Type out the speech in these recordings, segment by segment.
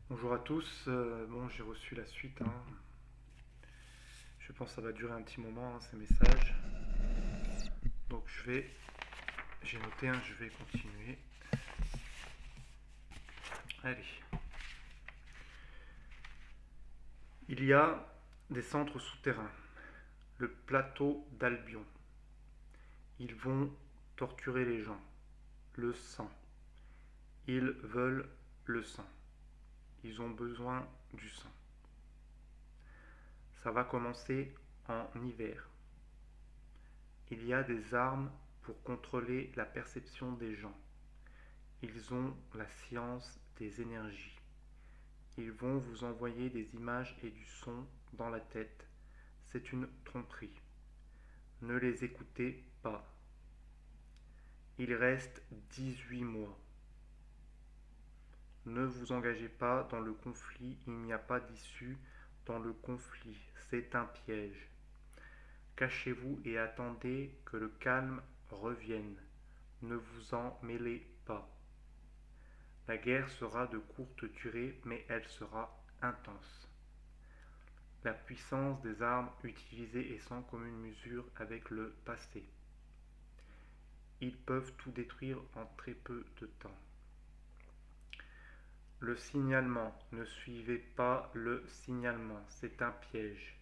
Bonjour à tous. Bon, j'ai reçu la suite, hein. Je pense que ça va durer un petit moment, hein, ces messages. Donc j'ai noté, hein, je vais continuer. Allez. Il y a des centres souterrains. Le plateau d'Albion. Ils vont torturer les gens. Le sang. Ils veulent le sang. Ils ont besoin du sang. Ça va commencer en hiver. Il y a des armes pour contrôler la perception des gens. Ils ont la science des énergies. Ils vont vous envoyer des images et du son dans la tête. C'est une tromperie. Ne les écoutez pas. Il reste 18 mois. Ne vous engagez pas dans le conflit, il n'y a pas d'issue dans le conflit. C'est un piège. Cachez-vous et attendez que le calme revienne. Ne vous en mêlez pas. La guerre sera de courte durée, mais elle sera intense. La puissance des armes utilisées est sans commune mesure avec le passé. Ils peuvent tout détruire en très peu de temps. Le signalement. Ne suivez pas le signalement, c'est un piège.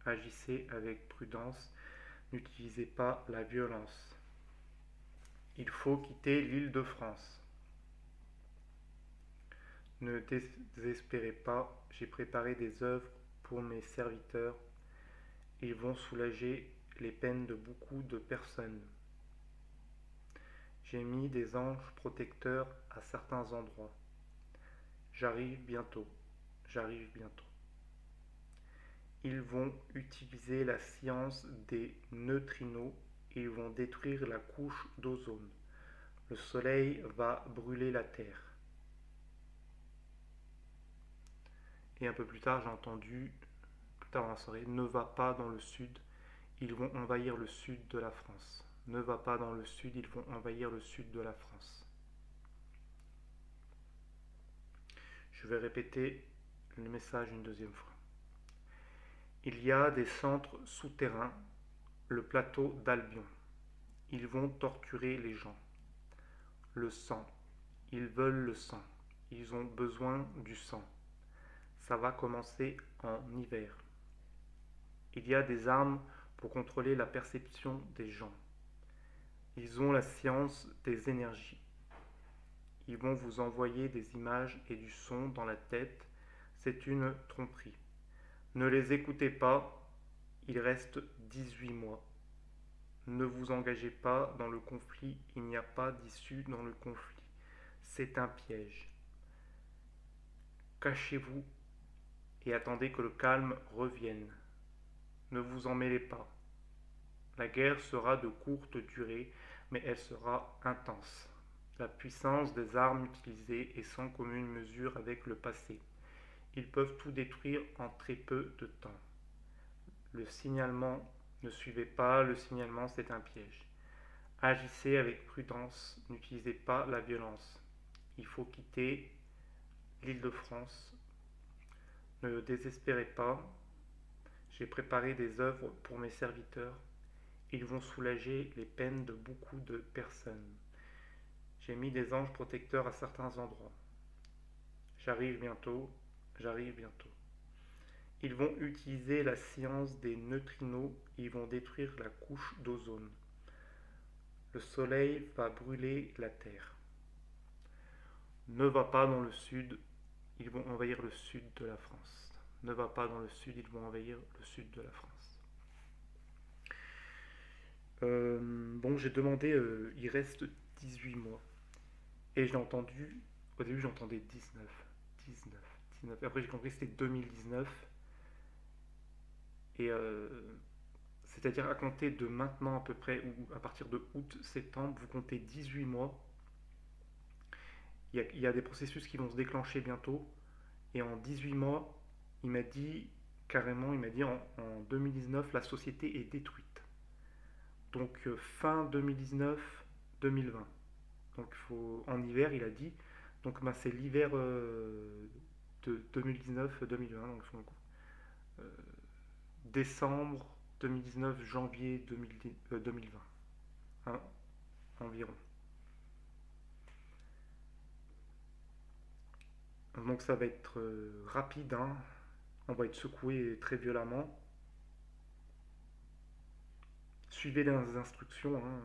Agissez avec prudence, n'utilisez pas la violence. Il faut quitter l'île de France. Ne désespérez pas, j'ai préparé des œuvres pour mes serviteurs. Ils vont soulager les peines de beaucoup de personnes. J'ai mis des anges protecteurs à certains endroits. J'arrive bientôt. J'arrive bientôt. Ils vont utiliser la science des neutrinos et ils vont détruire la couche d'ozone. Le soleil va brûler la Terre. Et un peu plus tard, j'ai entendu, plus tard dans la soirée, ne va pas dans le sud, ils vont envahir le sud de la France. Ne va pas dans le sud, ils vont envahir le sud de la France. Je vais répéter le message une deuxième fois. Il y a des centres souterrains, le plateau d'Albion. Ils vont torturer les gens. Le sang. Ils veulent le sang. Ils ont besoin du sang. Ça va commencer en hiver. Il y a des armes pour contrôler la perception des gens. Ils ont la science des énergies. Ils vont vous envoyer des images et du son dans la tête. C'est une tromperie. Ne les écoutez pas, il reste 18 mois. Ne vous engagez pas dans le conflit, il n'y a pas d'issue dans le conflit. C'est un piège. Cachez-vous et attendez que le calme revienne. Ne vous en mêlez pas. La guerre sera de courte durée, mais elle sera intense. La puissance des armes utilisées est sans commune mesure avec le passé. Ils peuvent tout détruire en très peu de temps. Le signalement, ne suivez pas le signalement, c'est un piège. Agissez avec prudence, n'utilisez pas la violence. Il faut quitter l'île de France. Ne désespérez pas. J'ai préparé des œuvres pour mes serviteurs. Ils vont soulager les peines de beaucoup de personnes. J'ai mis des anges protecteurs à certains endroits. J'arrive bientôt, j'arrive bientôt. Ils vont utiliser la science des neutrinos, ils vont détruire la couche d'ozone. Le soleil va brûler la Terre. Ne va pas dans le sud, ils vont envahir le sud de la France. Ne va pas dans le sud, ils vont envahir le sud de la France. Bon, j'ai demandé, il reste 18 mois. Et j'ai entendu, au début j'entendais 19, 19, 19. Après j'ai compris que c'était 2019. Et c'est-à-dire à compter de maintenant à peu près, ou à partir de août-septembre, vous comptez 18 mois. Il y a des processus qui vont se déclencher bientôt. Et en 18 mois, il m'a dit carrément, il m'a dit en 2019, la société est détruite. Donc fin 2019, 2020. Donc en hiver, il a dit. Donc c'est l'hiver de 2019-2020, donc euh, décembre 2019, janvier 2020, hein, environ. Donc ça va être rapide, hein. On va être secoué très violemment. Suivez les instructions, hein.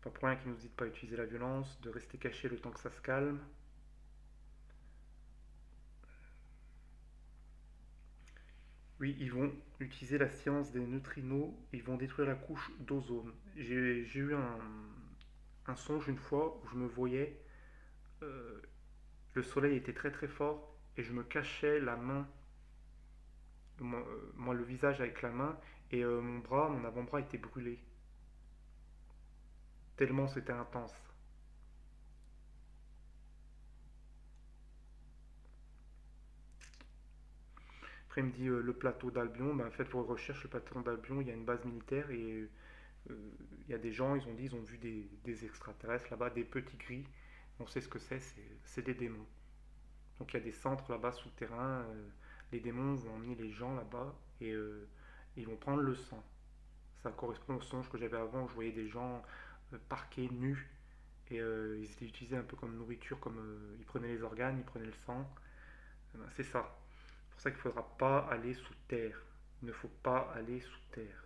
Pas pour rien qu'ils nous disent de ne pas utiliser la violence, de rester caché le temps que ça se calme. Oui, ils vont utiliser la science des neutrinos, ils vont détruire la couche d'ozone. J'ai eu un songe une fois où je me voyais, euh, le soleil était très très fort et je me cachais la main, moi, le visage avec la main, et mon avant-bras était brûlé, tellement c'était intense. Après il me dit le plateau d'Albion, ben, faites vos recherches, le plateau d'Albion, il y a une base militaire et il y a des gens, ils ont dit, ils ont vu des extraterrestres là-bas, des petits gris. On sait ce que c'est des démons. Donc il y a des centres là-bas souterrains. Les démons vont emmener les gens là-bas et ils vont prendre le sang. Ça correspond au songe que j'avais avant où je voyais des gens parqués, nus, et ils étaient utilisés un peu comme nourriture, comme ils prenaient les organes, ils prenaient le sang. Ben, c'est ça. C'est pour ça qu'il ne faudra pas aller sous terre. Il ne faut pas aller sous terre.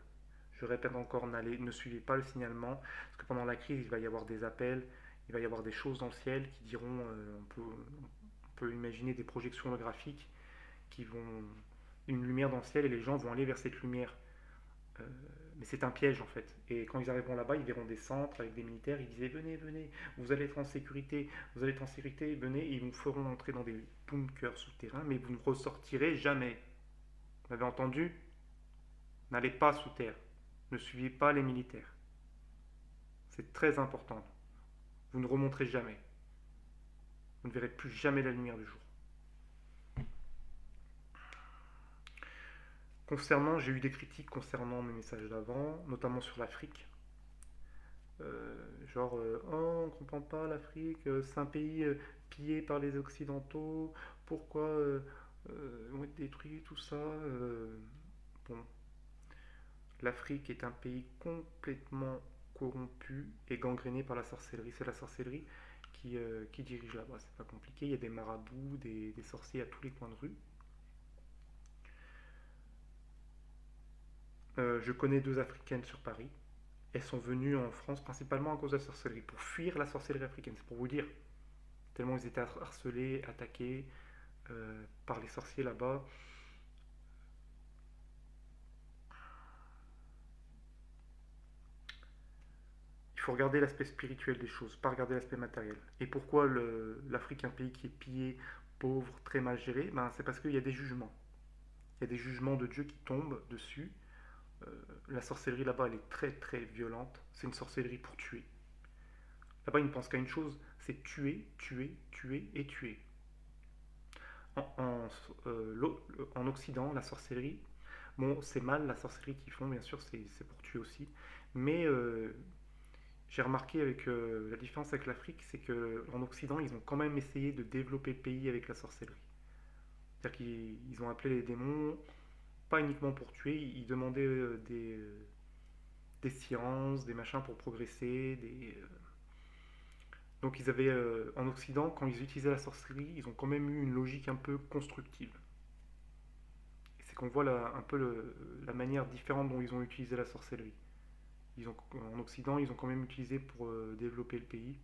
Je répète encore, ne suivez pas le signalement, parce que pendant la crise, il va y avoir des appels, il va y avoir des choses dans le ciel qui diront, on peut imaginer des projections holographiques qui vont, une lumière dans le ciel et les gens vont aller vers cette lumière. Euh, mais c'est un piège en fait. Et quand ils arriveront là-bas, ils verront des centres avec des militaires, ils disaient venez, venez, vous allez être en sécurité, vous allez être en sécurité, venez, et ils vous feront entrer dans des bunkers souterrains, mais vous ne ressortirez jamais. Vous avez entendu? N'allez pas sous terre. Ne suivez pas les militaires. C'est très important. Vous ne remonterez jamais. Vous ne verrez plus jamais la lumière du jour. Concernant, j'ai eu des critiques concernant mes messages d'avant, notamment sur l'Afrique. Oh, on ne comprend pas l'Afrique, c'est un pays pillé par les Occidentaux, pourquoi ils vont être détruits, tout ça. Bon, l'Afrique est un pays complètement corrompu et gangréné par la sorcellerie. C'est la sorcellerie qui dirige là-bas. C'est pas compliqué. Il y a des marabouts, des sorciers à tous les coins de rue. Je connais deux Africaines sur Paris. Elles sont venues en France principalement à cause de la sorcellerie, pour fuir la sorcellerie africaine. C'est pour vous dire. Tellement ils étaient harcelés, attaqués par les sorciers là-bas. Il faut regarder l'aspect spirituel des choses, pas regarder l'aspect matériel. Et pourquoi l'Afrique est un pays qui est pillé, pauvre, très mal géré? Ben, c'est parce qu'il y a des jugements. Il y a des jugements de Dieu qui tombent dessus. Euh, la sorcellerie là-bas, elle est très très violente. C'est une sorcellerie pour tuer. Là-bas, ils ne pensent qu'à une chose, c'est tuer, tuer, tuer et tuer. En, en, en Occident, la sorcellerie, bon, c'est mal la sorcellerie qu'ils font, bien sûr, c'est pour tuer aussi. Mais j'ai remarqué avec la différence avec l'Afrique, c'est qu'en Occident, ils ont quand même essayé de développer le pays avec la sorcellerie. C'est-à-dire qu'ils ont appelé les démons, pas uniquement pour tuer, ils demandaient des sciences, des machins pour progresser. Donc ils avaient, en Occident, quand ils utilisaient la sorcellerie, ils ont quand même eu une logique un peu constructive. C'est qu'on voit un peu la manière différente dont ils ont utilisé la sorcellerie. En Occident, ils ont quand même utilisé pour développer le pays.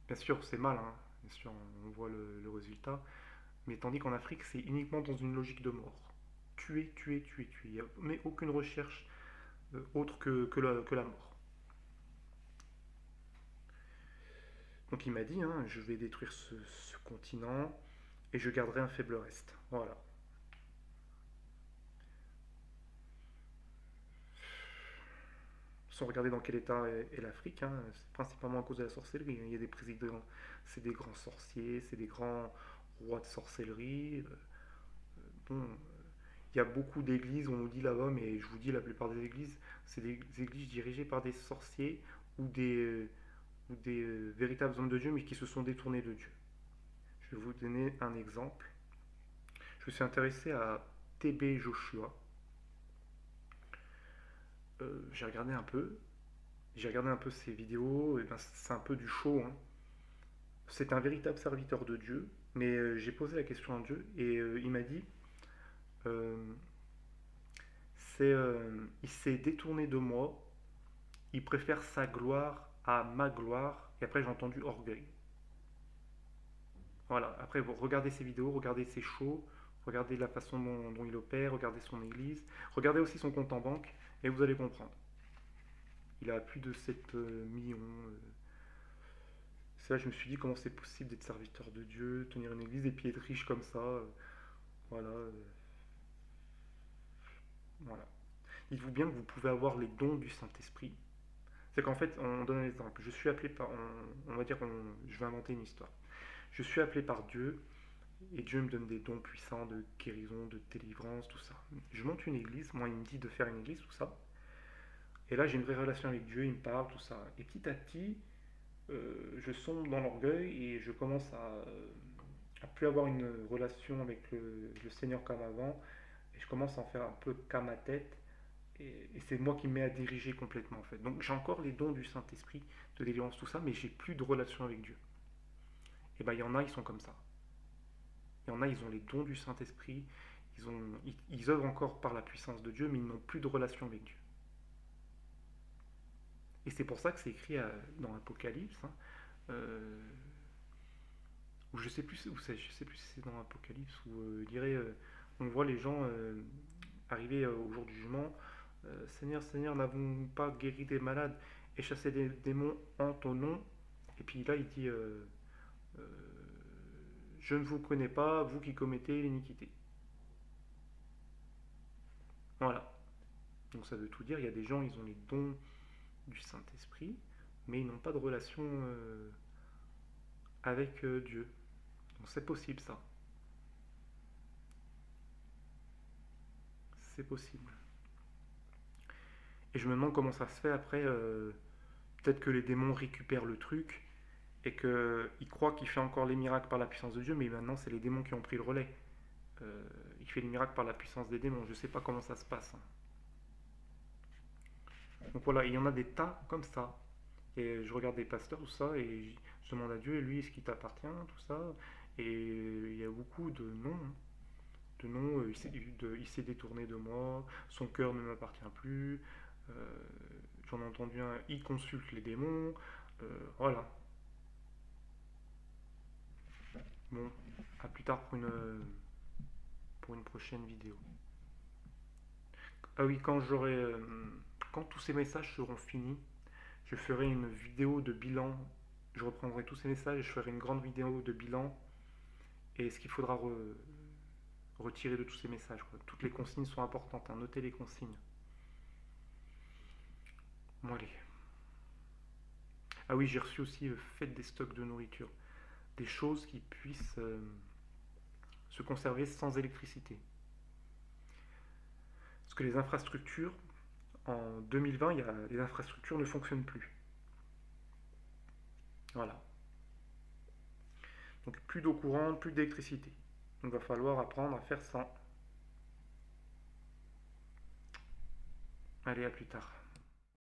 Bien sûr, c'est mal, hein. Bien sûr, on voit le résultat. Mais tandis qu'en Afrique, c'est uniquement dans une logique de mort. Tuer, tuer, tuer, tuer. Il n'y a mais aucune recherche autre que la mort. Donc il m'a dit, hein, je vais détruire ce continent et je garderai un faible reste. Voilà. Sans regarder dans quel état est l'Afrique, hein, c'est principalement à cause de la sorcellerie. Il y a des présidents, c'est des grands sorciers, c'est des grands rois de sorcellerie. Bon, il y a beaucoup d'églises, on nous dit là-bas, mais je vous dis, la plupart des églises, c'est des églises dirigées par des sorciers ou ou des véritables hommes de Dieu, mais qui se sont détournés de Dieu. Je vais vous donner un exemple. Je me suis intéressé à TB Joshua. J'ai regardé un peu ses vidéos, et ben, c'est un peu du show, hein. C'est un véritable serviteur de Dieu, mais j'ai posé la question à Dieu et il m'a dit euh, il s'est détourné de moi, il préfère sa gloire à ma gloire, et après j'ai entendu orgueil. Voilà, après vous regardez ses vidéos, regardez ses shows, regardez la façon dont il opère, regardez son église, regardez aussi son compte en banque, et vous allez comprendre. Il a plus de 7 millions. C'est là je me suis dit comment c'est possible d'être serviteur de Dieu, tenir une église et puis être riche comme ça. Voilà. Voilà. Dites-vous bien que vous pouvez avoir les dons du Saint-Esprit. C'est qu'en fait, on donne un exemple. Je suis appelé par. On va dire, je vais inventer une histoire. Je suis appelé par Dieu et Dieu me donne des dons puissants de guérison, de délivrance, tout ça. Je monte une église, moi il me dit de faire une église, tout ça. Et là j'ai une vraie relation avec Dieu, il me parle, tout ça. Et petit à petit, je sombre dans l'orgueil et je commence à plus avoir une relation avec le Seigneur comme avant. Et je commence à en faire un peu qu'à ma tête. Et c'est moi qui me mets à diriger complètement en fait. Donc j'ai encore les dons du Saint-Esprit, de délivrance, tout ça, mais j'ai plus de relation avec Dieu. Et ben il y en a, ils sont comme ça. Il y en a, ils ont les dons du Saint-Esprit, ils œuvrent encore par la puissance de Dieu, mais ils n'ont plus de relation avec Dieu. Et c'est pour ça que c'est écrit dans l'Apocalypse, hein, ou je sais plus, je sais plus si c'est dans l'Apocalypse, où il dirait, on voit les gens arriver au jour du jugement. Seigneur, Seigneur, n'avons-nous pas guéri des malades et chassé des démons en ton nom? Et puis là, il dit euh, je ne vous connais pas, vous qui commettez l'iniquité. Voilà. Donc ça veut tout dire. Il y a des gens, ils ont les dons du Saint-Esprit, mais ils n'ont pas de relation avec Dieu. Donc c'est possible ça. C'est possible. Et je me demande comment ça se fait après. Peut-être que les démons récupèrent le truc et qu'il croit qu'il fait encore les miracles par la puissance de Dieu, mais maintenant c'est les démons qui ont pris le relais. Il fait les miracles par la puissance des démons, je ne sais pas comment ça se passe. Donc voilà, il y en a des tas comme ça. Et je regarde des pasteurs, tout ça, et je demande à Dieu, lui, est-ce qu'il t'appartient, tout ça. Et il y a beaucoup de non, hein. De non, il s'est détourné de moi, son cœur ne m'appartient plus. Euh, J'en ai entendu un, il consulte les démons. Voilà. Bon, à plus tard pour une prochaine vidéo. Ah oui, quand tous ces messages seront finis, je ferai une vidéo de bilan. Je reprendrai tous ces messages et je ferai une grande vidéo de bilan et ce qu'il faudra retirer de tous ces messages, quoi. Toutes les consignes sont importantes, hein. Notez les consignes. Bon, allez. Ah oui, j'ai reçu aussi faites des stocks de nourriture. Des choses qui puissent se conserver sans électricité. Parce que les infrastructures, en 2020, les infrastructures ne fonctionnent plus. Voilà. Donc plus d'eau courante, plus d'électricité. Donc il va falloir apprendre à faire sans. Allez, à plus tard.